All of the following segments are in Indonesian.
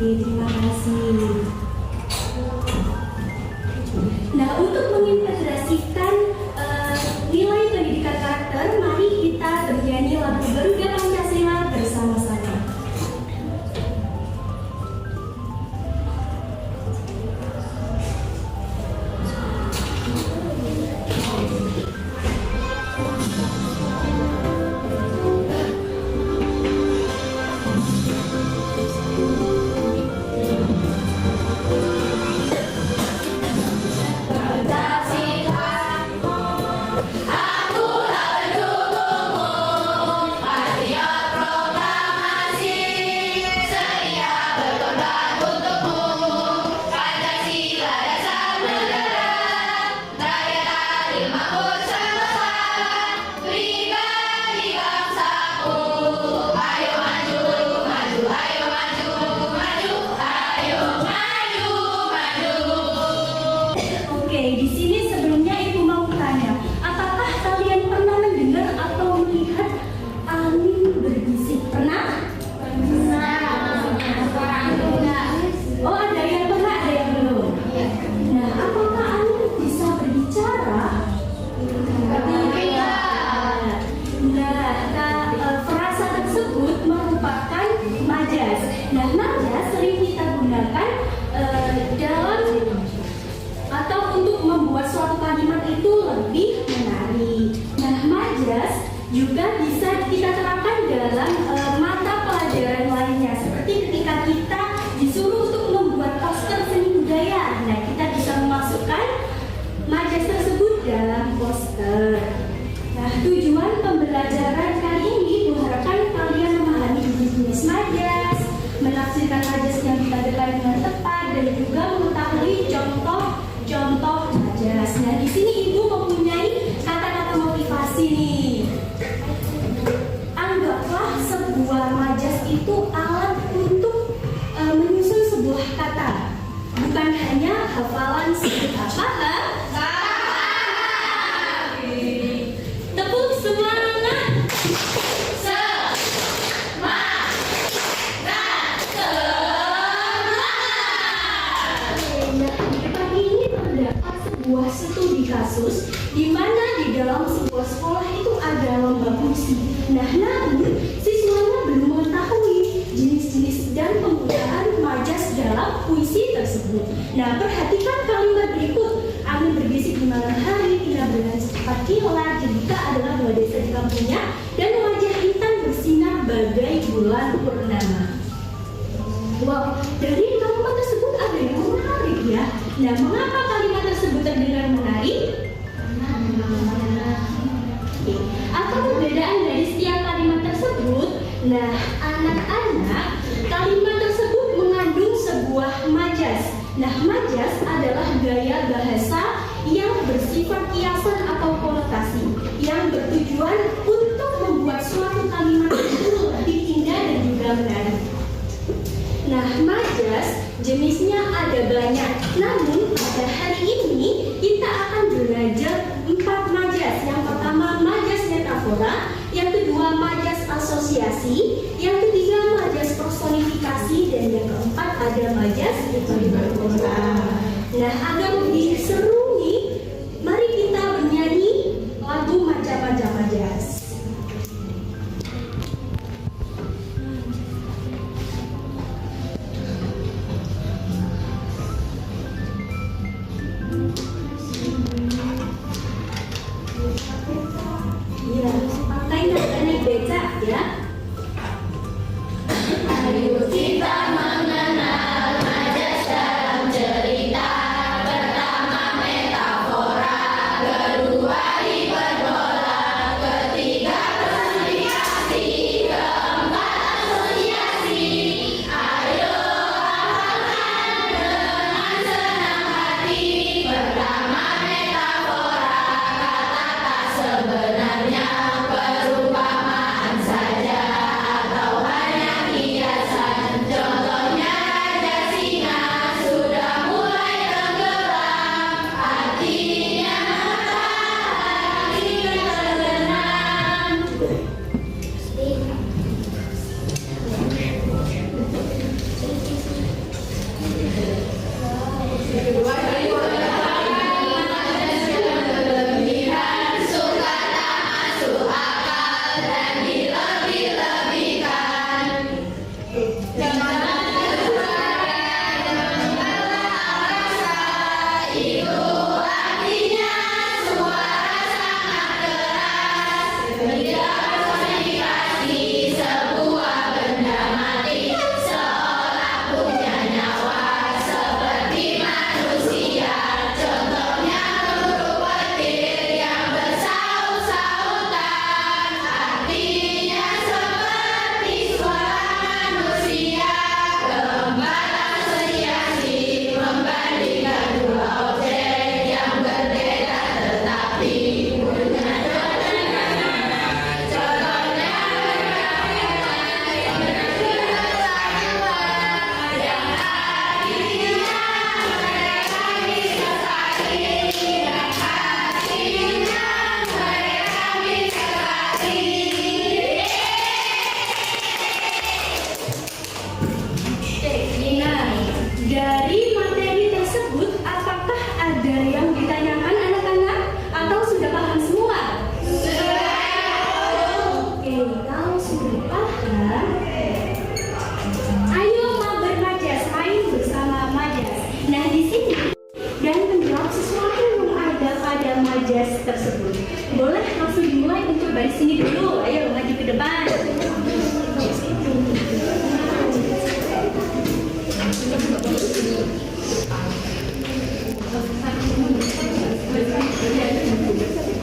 Oke, terima kasih. Nah, untuk mengintegrasikan nilai pendidikan karakter, mari kita bernyanyi lagu Garuda Pancasila bersama-sama. Di sini sebelumnya Ibu mau tanya, apakah kalian pernah mendengar atau melihat angin berbisik? Pernah? Oh, ada yang pernah, ada yang belum. Nah, apakah angin bisa berbicara? Nah, frasa tersebut merupakan majas. Nah, majas sering kita gunakan dalam atau untuk membuat suatu kalimat itu lebih menarik. Nah, majas juga bisa kita terapkan dalam mata pelajaran lainnya, seperti ketika kita disuruh untuk membuat poster seni budaya. Nah, kita bisa memasukkan majas tersebut dalam poster. Nah, tujuan pembelajaran kali ini diharapkan kalian memahami jenis majas, menafsirkan majas yang ditandai dengan tepat, dan juga mengetahui contoh majas. Nah, di sini Ibu mempunyai kata-kata motivasi nih. Anggaplah sebuah majas itu alat untuk menyusun sebuah kata, bukan hanya hafalan seperti apa. Tepuk semangat. Sebuah studi kasus di mana di dalam sebuah sekolah itu ada lomba puisi. Nah, namun siswanya belum mengetahui jenis-jenis dan penggunaan majas dalam puisi tersebut. Nah, perhatikan kalimat berikut. Angin berbisik di malam hari, tidak dengan secepat kilat, jendika adalah dua desa di kampungnya, dan wajah intan bersinar bagai bulan purnama. Wow, dari kalimat tersebut ada yang menarik ya. Nah, mengapa kalimat tersebut terdengar menarik? Apa perbedaan dari setiap kalimat tersebut? Nah, anak-anak, kalimat tersebut mengandung sebuah majas. Nah, majas adalah gaya bahasa yang bersifat kiasan atau konotasi, yang bertujuan untuk membuat suatu kalimat itu lebih indah dan juga menarik. Nah, majas jenisnya ada banyak. Namun pada hari ini kita akan belajar 4 majas. Yang pertama majas metafora, yang kedua majas asosiasi, yang ketiga majas personifikasi, dan yang keempat ada majas hiperbora. Nah, agar lebih seru nih, mari kita bernyanyi lagu macam-macam majas. Ya. Ayo kita mengenal majas dalam cerita. Boleh langsung dimulai untuk baris ini dulu. Ayo maju ke depan.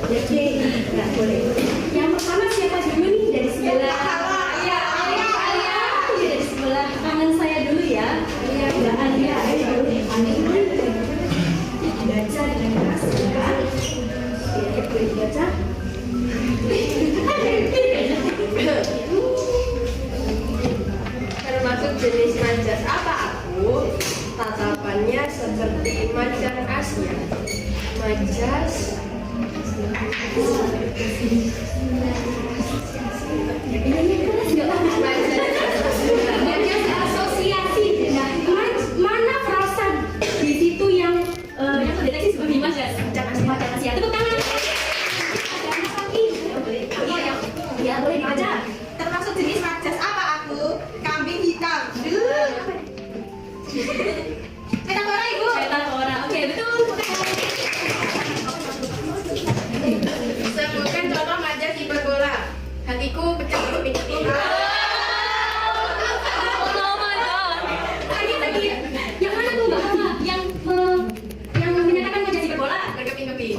Oke, nggak boleh. Yang pertama siapa dulu nih dari sebelah? Iya, Alia. Dari sebelah kanan saya dulu ya. Iya, Mbak Alia. Ayo, baca dengan keras ya. Boleh dibaca. Termasuk jenis majas apa aku? Tatapannya seperti macan Asia. Majas Majas asosiasi. Nah, mana frasa di situ yang terdeteksi sebagai majas? Macan Asia. Tepuk tangan. Ada anak lagi. Ya, boleh dibaca. Termasuk jenis majas apa aku? Kambing hitam. Metafora ibu. Metafora. Oke, betul. sebutkan contoh majas hiperbola. Hatiku pecah keping-keping. Lagi. Yang mana tuh Mbak Hama? Yang menyatakan majas hiperbola? Berkeping-keping.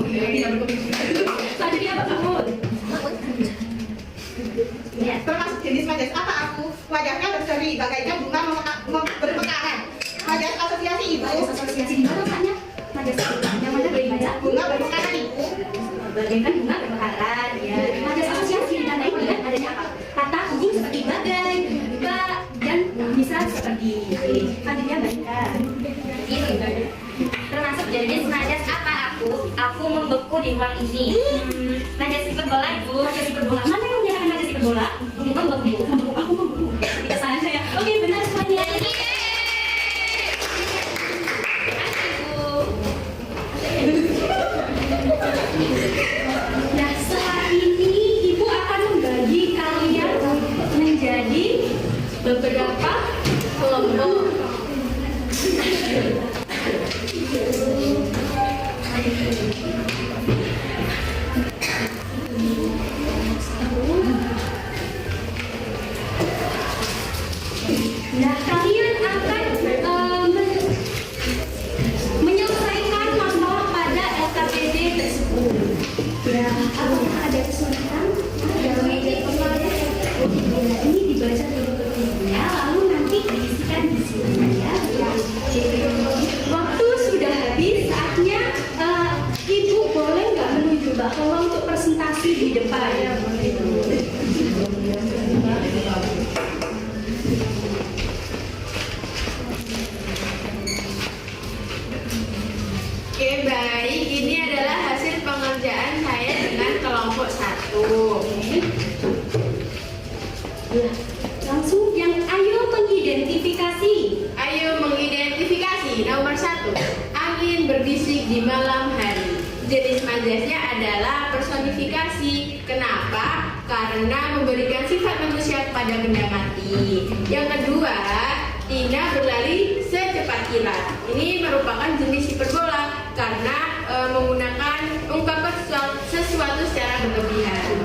Tadi apa kamu? Ya. Termasuk jenis majas apa aku? Wajahnya berseri bagaikan bunga bermekaran. Majas asosiasi ibu. Majas asosiasi di mana letaknya? Majas yang mana boleh dibaca? Bunga bermekaran ibu. Bagaikan bunga bermekaran ya. Majas asosiasi ditandai dengan adanya apa? Kata hubung seperti bagai, dan bisa seperti tadinya baca. Termasuk jenis majas apa aku? Aku membeku di ruang ini. Majas hiperbola ibu. Majas hiperbola. Mana yang menyatakan majas hiperbola? Membeku. Aku membeku. Tidak salah saya. Oke, benar semuanya. Nah, setelah ini Ibu akan membagi kalian menjadi beberapa kelompok. Nah, kalian akan menyelesaikan masalah pada LKPD tersebut. Ya, apakah ada kesulitan? Ini dibaca dulu-dulunya, lalu nanti diisikan di sini ya. Waktu sudah habis, saatnya Ibu boleh nggak menuju Mbak Hawa untuk presentasi di depan? Oke, baik. Ini adalah hasil pengerjaan saya dengan kelompok 1. Langsung yang ayo mengidentifikasi. Ayo mengidentifikasi. Nomor 1, angin berbisik di malam hari. Jenis majasnya adalah personifikasi. Kenapa? Karena memberikan sifat manusia kepada benda mati. Yang kedua, Tina berlari secepat kilat. Ini merupakan jenis hiperbola karena menggunakan ungkapan sesuatu secara berlebihan.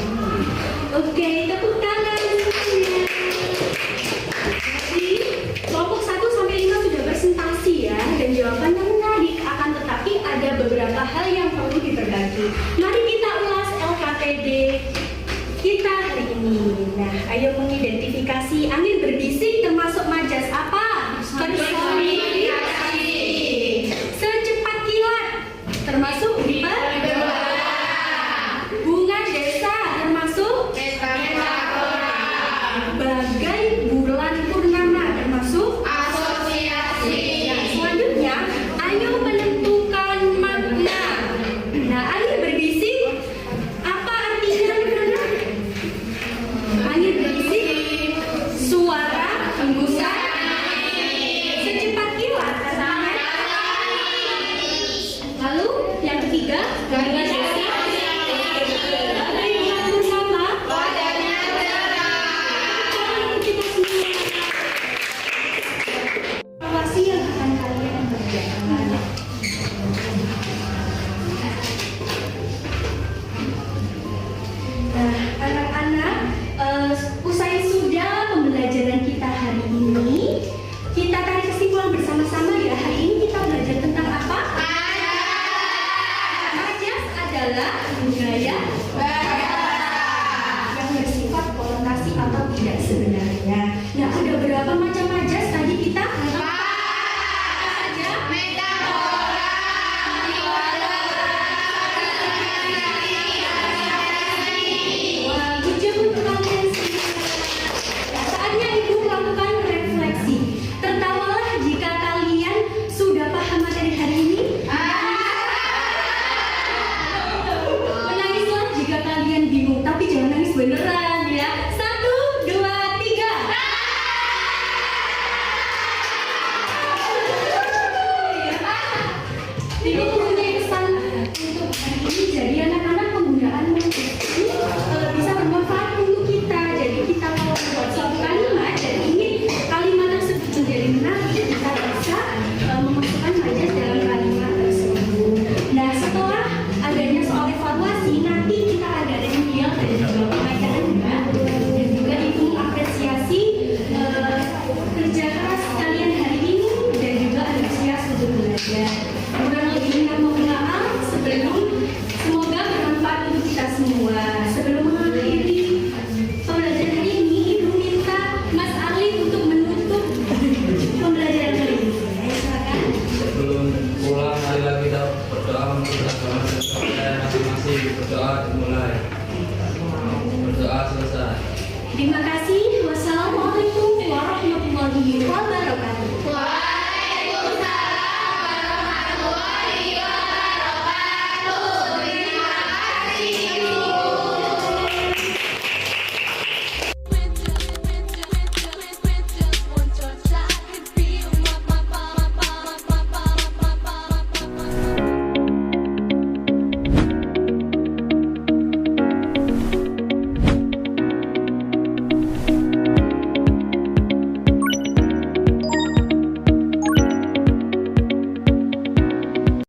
Oke, tepuk tangan semuanya. Jadi, kelompok 1 sampai 5 sudah presentasi ya, dan jawabannya menarik. Akan tetapi ada beberapa hal yang perlu diperbagi. Mari kita ulas LKPD kita hari ini. Nah, ayo mengidentifikasi angin berbisik termasuk majas apa? Personifikasi. Secepat kilat termasuk hiperbola. Bunga desa termasuk metafora. budaya yang bersifat konotasi atau tidak sebenarnya. Nah, ada berapa macam majas tadi kita? Wah, good job untuk kalian semua. Saatnya Ibu melakukan refleksi. Tertawalah jika kalian sudah paham materi hari ini. Menangislah jika kalian bingung, tapi jangan nangis beneran ya. 1, 2, 3. Ibu mempunyai pesan untuk hari ini. Jadi anak-anak, penggunaan majas ini bisa bermanfaat untuk kita. Jadi kita kalau membuat suatu kalimat dan ingin kalimat tersebut menjadi menarik, kita bisa memasukkan majas dalam kalimat tersebut. Nah, setelah adanya soal evaluasi, nanti kita ada remedial dan juga pengajaan dan juga Ibu mengapresiasi kerja keras kalian hari ini dan juga antusias untuk belajar. Kurang lebihnya mohon maaf semoga bermanfaat untuk kita semua. Sebelum mengakhiri pembelajaran hari ini, Ibu minta Mas Arli untuk menutup pembelajaran hari ini. Silakan. Sebelum pulang, marilah kita berdoa untuk agama dan kepercayaan masing-masing. Berdoa dimulai. Berdoa selesai. Terima kasih. Wassalamualaikum warahmatullahi wabarakatuh.